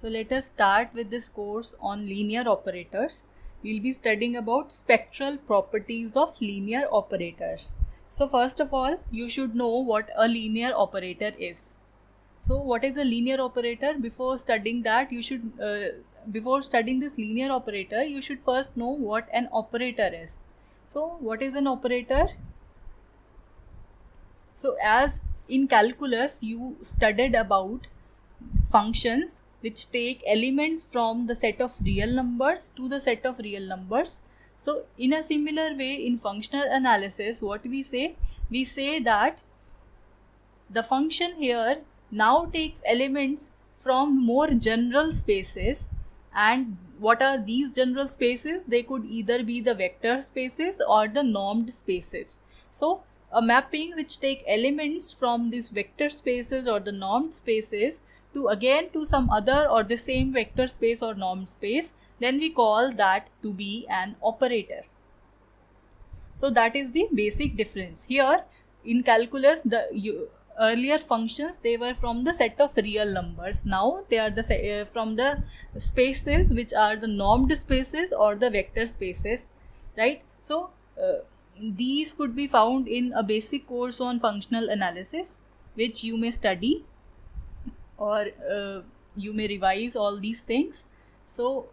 So let us start with this course on linear operators. We will be studying about spectral properties of linear operators. So first of all, you should know what a linear operator is. So what is a linear operator? Before studying that, before studying this linear operator, you should first know what an operator is. So what is an operator? So as in calculus, you studied about functions which take elements from the set of real numbers to the set of real numbers. So in a similar way, in functional analysis, what we say that the function here now takes elements from more general spaces. And what are these general spaces? They could either be the vector spaces or the normed spaces. So a mapping which take elements from these vector spaces or the normed spaces to some other or the same vector space or normed space, then we call that to be an operator. So that is the basic difference. Here in calculus, the earlier functions, they were from the set of real numbers. Now they are from the spaces which are the normed spaces or the vector spaces, right? So these could be found in a basic course on functional analysis, which you may study, or you may revise all these things. So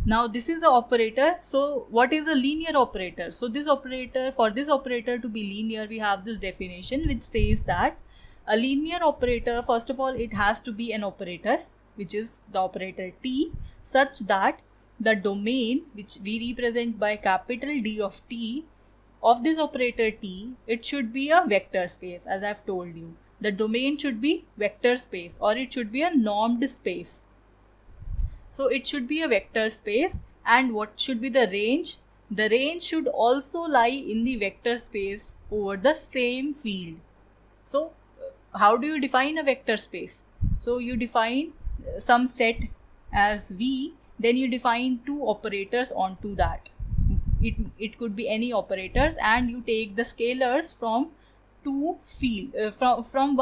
now this is the operator. So what is a linear operator? So for this operator to be linear, we have this definition which says that a linear operator, first of all, it has to be an operator, which is the operator T, such that the domain, which we represent by capital D of T, of this operator T, it should be a vector space. As I have told you, the domain should be vector space, or it should be a normed space. So it should be a vector space. And what should be the range? The range should also lie in the vector space over the same field. So how do you define a vector space? So you define some set as V, then you define two operators onto that. It could be any operators, and you take the scalars from two field from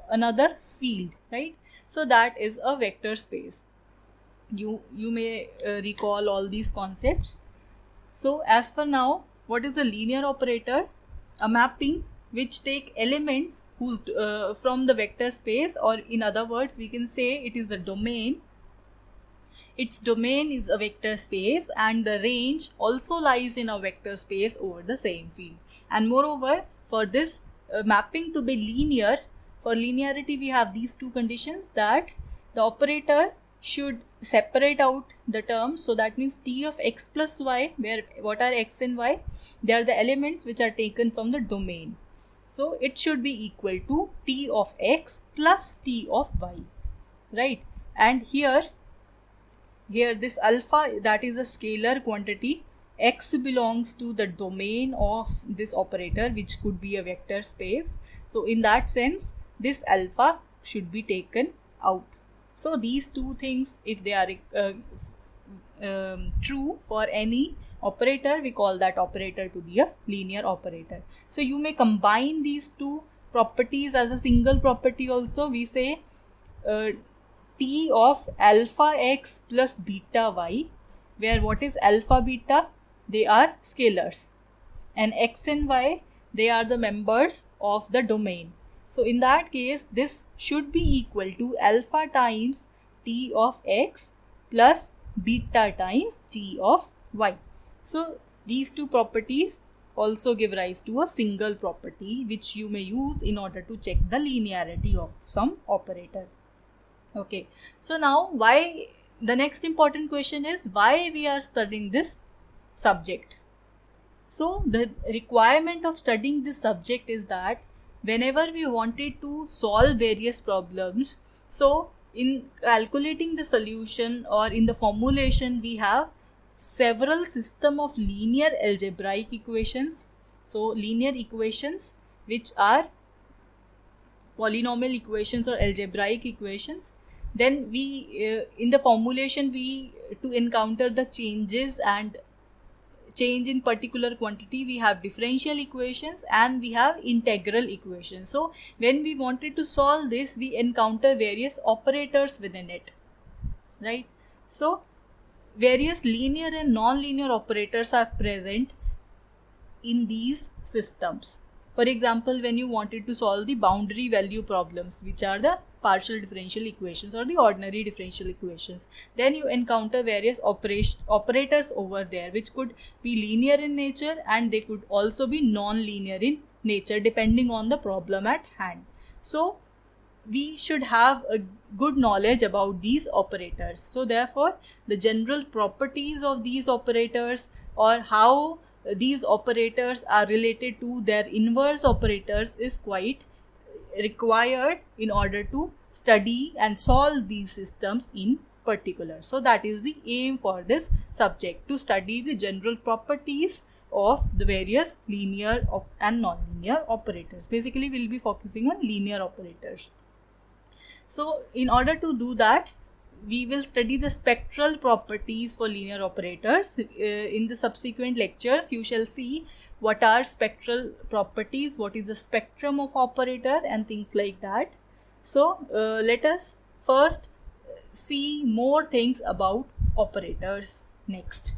another field, right? So that is a vector space. You may recall all these concepts. So as for now, what is a linear operator? A mapping which take elements whose from the vector space, or in other words, we can say it is a domain. Its domain is a vector space, and the range also lies in a vector space over the same field. And moreover, for this mapping to be linear, for linearity we have these two conditions, that the operator should separate out the terms. So that means T of x plus y, where what are x and y? They are the elements which are taken from the domain. So it should be equal to T of x plus T of y, right? And here this alpha, that is a scalar quantity. X belongs to the domain of this operator, which could be a vector space. So in that sense, this alpha should be taken out. So these two things, if they are true for any operator, we call that operator to be a linear operator. So you may combine these two properties as a single property also. We say T of alpha x plus beta y, where what is alpha beta? They are scalars, and x and y, they are the members of the domain. So in that case, this should be equal to alpha times T of x plus beta times T of y. So these two properties also give rise to a single property, which you may use in order to check the linearity of some operator. Okay, so now the next important question is why we are studying this subject. So the requirement of studying this subject is that whenever we wanted to solve various problems, so in calculating the solution or in the formulation, we have several system of linear algebraic equations. So linear equations which are polynomial equations or algebraic equations. Then we in the formulation, we to encounter the changes and change in particular quantity, we have differential equations and we have integral equations. So when we wanted to solve this, we encounter various operators within it, right? So various linear and non-linear operators are present in these systems. For example, when you wanted to solve the boundary value problems, which are the partial differential equations or the ordinary differential equations, then you encounter various operators over there, which could be linear in nature and they could also be non-linear in nature depending on the problem at hand. So we should have a good knowledge about these operators. So therefore, the general properties of these operators or how these operators are related to their inverse operators is quite required in order to study and solve these systems in particular. So that is the aim for this subject, to study the general properties of the various linear and non-linear operators. Basically, we will be focusing on linear operators. So in order to do that, we will study the spectral properties for linear operators. In the subsequent lectures, you shall see what are spectral properties, what is the spectrum of operator and things like that. So let us first see more things about operators next.